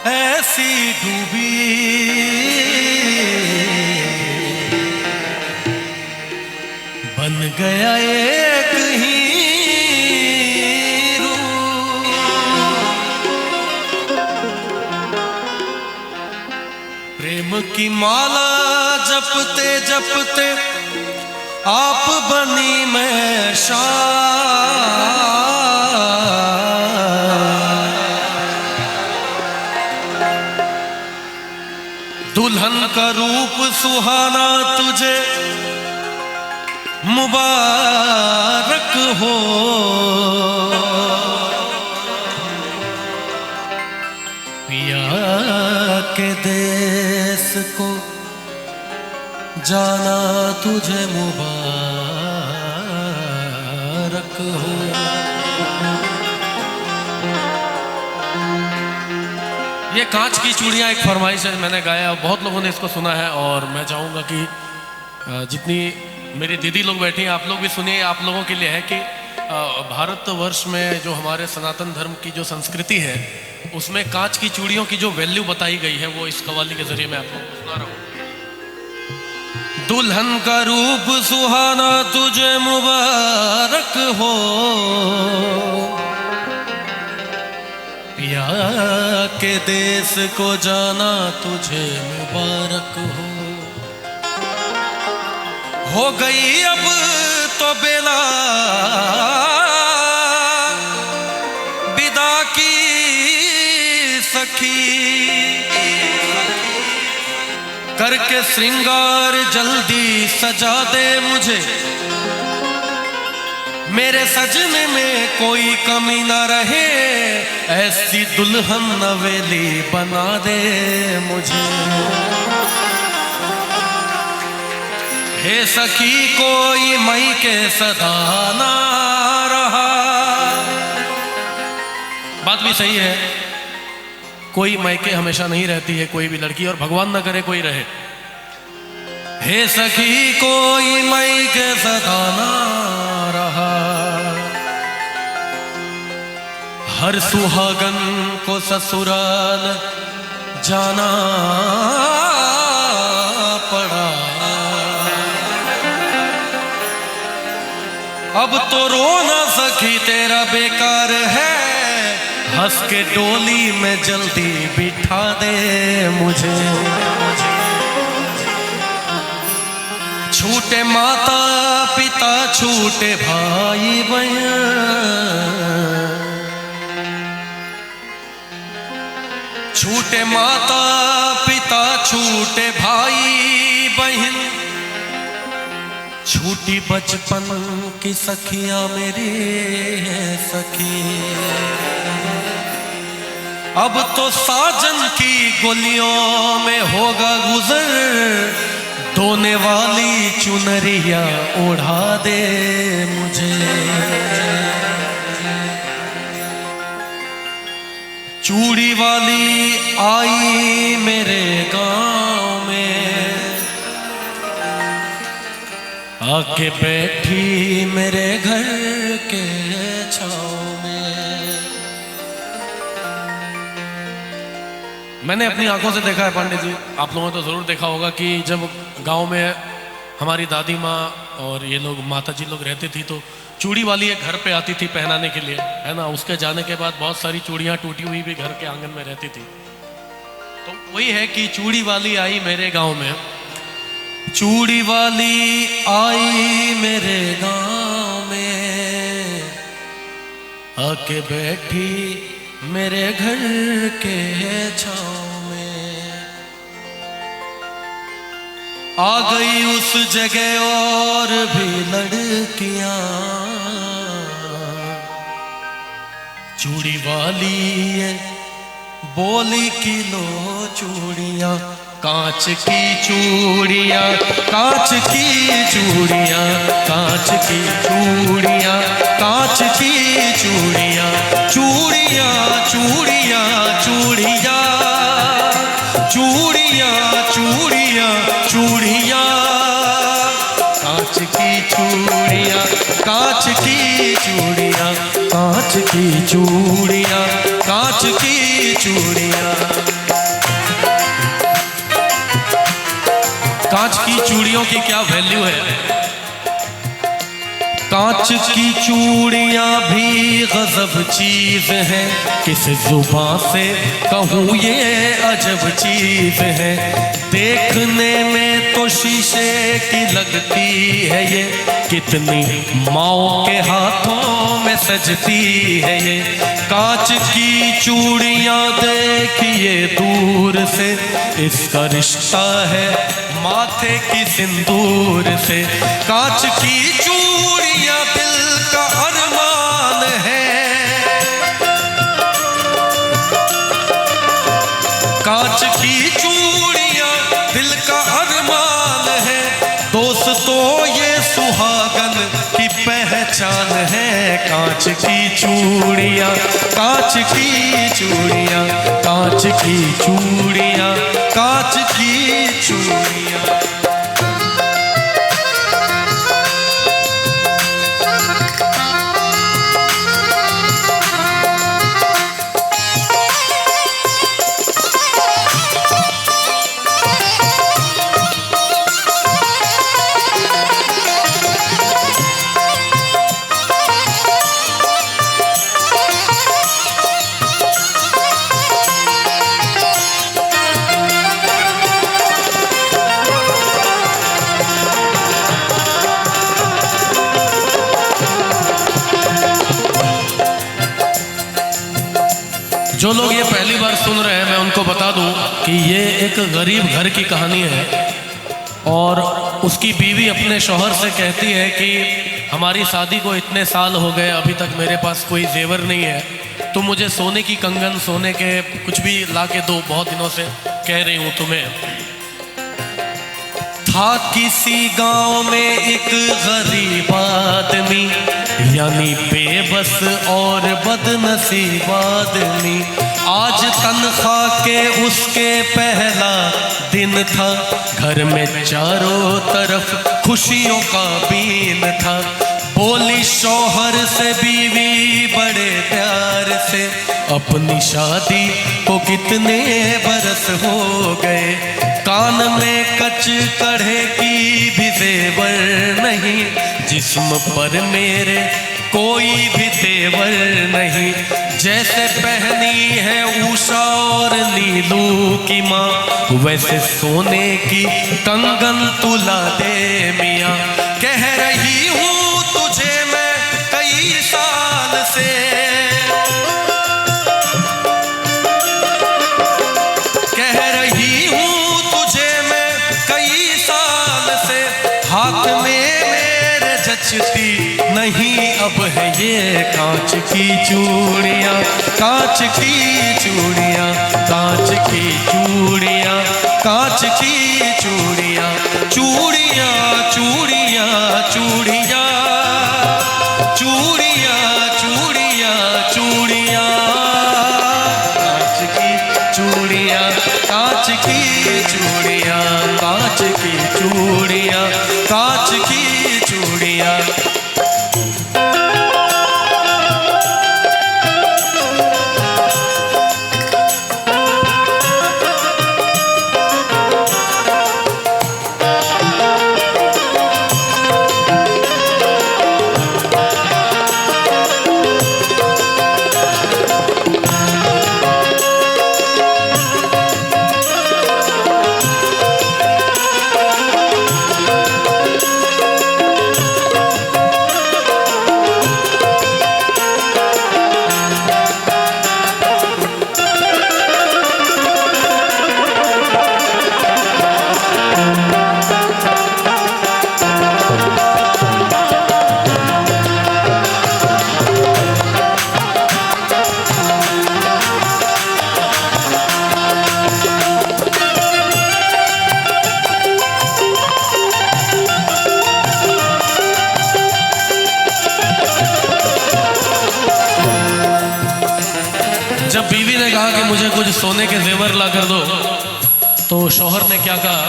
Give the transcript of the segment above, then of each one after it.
ऐसी डूबी बन गया एक हीरो। प्रेम की माला जपते जपते आप बनी मैं दुल्हन का रूप सुहाना तुझे मुबारक हो। पिया के देश को जाना तुझे मुबारक हो। ये कांच की चूड़ियाँ एक फरमाइश है, मैंने गाया, बहुत लोगों ने इसको सुना है और मैं चाहूँगा कि जितनी मेरी दीदी लोग बैठी हैं आप लोग भी सुनिए। आप लोगों के लिए है कि भारतवर्ष में जो हमारे सनातन धर्म की जो संस्कृति है उसमें कांच की चूड़ियों की जो वैल्यू बताई गई है वो इस कव्वाली के जरिए मैं आप लोगों को सुना रहा हूँ। दुल्हन का रूप सुहाना तुझे मुबारक हो। पिया के देश को जाना तुझे मुबारक हो गई अब तो बेला विदा की सखी। करके श्रृंगार जल्दी सजा दे मुझे, मेरे सजने में कोई कमी ना रहे। ऐसी दुल्हन नवेली बना दे मुझे। हे सखी कोई मई के सदा ना रहा। बात भी सही है, कोई मायके हमेशा नहीं रहती है कोई भी लड़की, और भगवान ना करे कोई रहे। हे सखी कोई मायके सदा ना रहा। हर सुहागन को ससुराल जाना पड़ा। अब तो रोना सखी तेरा बेकार है। हंस के डोली में जल्दी बिठा दे मुझे। छूटे माता पिता छूटे भाई बहन। छूटे माता पिता छूटे भाई बहन। छूटी बचपन की सखियां मेरी सखी। अब तो साजन की गोलियों में होगा गुजर। धोने वाली चुनरिया ओढ़ा दे मुझे। चूड़ी वाली आई मेरे गांव में। आके बैठी मेरे घर के छांव में। मैंने अपनी आंखों से देखा है पंडित जी, आप लोगों ने तो जरूर देखा होगा कि जब गांव में हमारी दादी माँ और ये लोग माता जी लोग रहती थी तो चूड़ी वाली एक घर पे आती थी पहनाने के लिए, है ना। उसके जाने के बाद बहुत सारी चूड़ियाँ टूटी हुई भी घर के आंगन में रहती थी। तो वही है कि चूड़ी वाली आई मेरे गांव में। चूड़ी वाली आई मेरे गांव में। आके बैठी मेरे घर के छांव में। आ गई उस जगह और भी लड़कियां। चूड़ी वाली है बोली किलो चूड़ियां। कांच की चूड़ियां कांच की चूड़ियां कांच की चूड़ियां कांच की चूड़ियां। चूड़ियां चूड़ियां चूड़ियां चूड़ियां चूड़ियां चूड़ियां। कांच की चूड़ियां कांच की चूड़ियां कांच की चूड़ियां कांच की चूड़ियां। चूड़ियों की क्या वैल्यू है। कांच की चूड़ियां भी गजब चीज है, किस जुबां से कहूँ ये अजब चीज है। देखने में तो शीशे की लगती है ये, कितनी माओ के हाथों में सजती है ये। कांच की चूड़ियां देखिए दूर से, इसका रिश्ता है माथे की सिंदूर से। कांच की चूड़ियां दिल का अरमान है, कांच की चूड़ियां दिल का अरमान है। दोस्तों ये सुहागन की पहचान है। कांच की चूड़ियां, कांच की चूड़ियां, कांच की चूड़ियां, कांच की चूड़ियां। जो लोग ये पहली बार सुन रहे हैं मैं उनको बता दूं कि ये एक गरीब घर की कहानी है और उसकी बीवी अपने शौहर से कहती है कि हमारी शादी को इतने साल हो गए, अभी तक मेरे पास कोई जेवर नहीं है, तो मुझे सोने की कंगन, सोने के कुछ भी ला के दो, बहुत दिनों से कह रही हूँ तुम्हें। था किसी गांव में एक गरीब आदमी, यानी बेबस और बदनसीब आदमी। आज तनख्वाह के उसके पहला दिन था, घर में चारों तरफ खुशियों का बीन था। बोली शौहर से बीवी बड़े प्यार से, अपनी शादी को कितने बरस हो गए। कान में कच कढ़े की भी जेवर नहीं, जिस्म पर मेरे कोई भी तेवर नहीं। जैसे पहनी है उषा और नीलू की माँ, वैसे सोने की कंगन तुला दे मियाँ। कह रही हूँ तुझे मैं कई साल से, कह रही हूँ तुझे मैं कई साल से। हाथ में मेरे जचती नहीं अब है ये कांच की चूड़ियाँ, कांच की चूड़ियाँ, कांच की चूड़ियाँ, कांच की चूड़ियाँ। चूड़ियाँ चूड़ियाँ चूड़ियाँ, चूड़ियाँ चूड़ियाँ चूड़ियाँ, कांच की चूड़ियाँ, कांच की चूड़ियाँ, कांच की चूड़ियाँ, कांच की चूड़ियाँ। जब बीवी ने कहा कि मुझे कुछ सोने के जेवर ला कर दो, तो शौहर ने क्या कहा?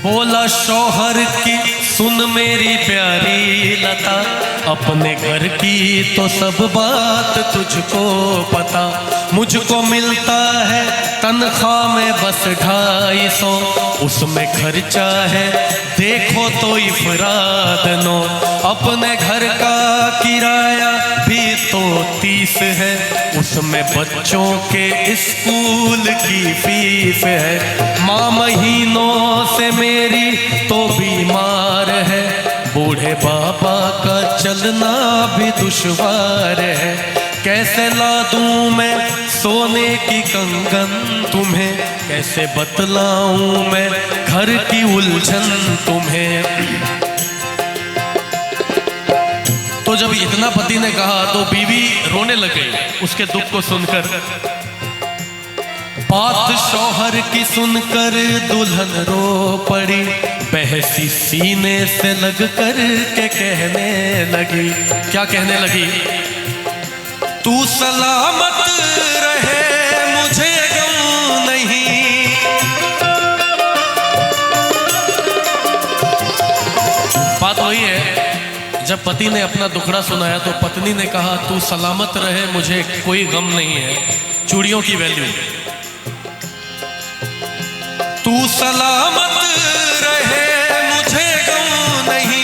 बोला शौहर की सुन मेरी प्यारी लता, अपने घर की तो सब बात तुझको पता। मुझको मिलता है तनख्वाह में बस 250, उसमें खर्चा है देखो तो इफराद नो। अपने घर का किराया भी तो 30 है, उसमें बच्चों के स्कूल की फीस है। माँ महीनों से मेरी तो बीमार है, बूढ़े बाबा का चलना भी दुश्वार है। कैसे ला दूं मैं सोने की कंगन तुम्हें, कैसे बतलाऊं मैं घर की उलझन तुम्हें। तो जब इतना पति ने कहा तो बीवी रोने लग गई उसके दुख को सुनकर। बात शौहर की सुनकर दुल्हन रो पड़ी, बहसी सीने से लग कर के कहने लगी। क्या कहने लगी? तू सलामत रहे मुझे गम नहीं। बात वही है, जब पति ने अपना दुखड़ा सुनाया तो पत्नी ने कहा तू सलामत रहे मुझे कोई गम नहीं है। चूड़ियों की वैल्यू, तू सलामत रहे मुझे गम नहीं,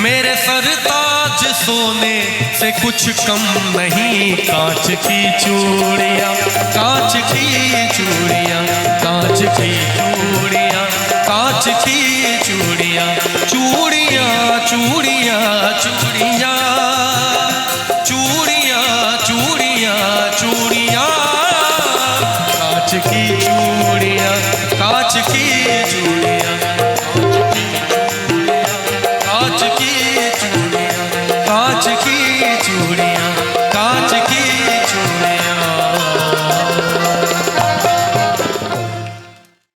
मेरे सरताज सोने से कुछ कम नहीं। कांच की चूड़ियाँ, कांच की चूड़ियाँ, कांच की चूड़ियाँ, कांच की चूड़ियाँ, चूड़ियाँ चूड़ियाँ चूड़ियाँ, चूड़ियाँ चूड़ियाँ चूड़ियाँ, कांच की चूड़ियाँ, कांच की चूड़ियाँ,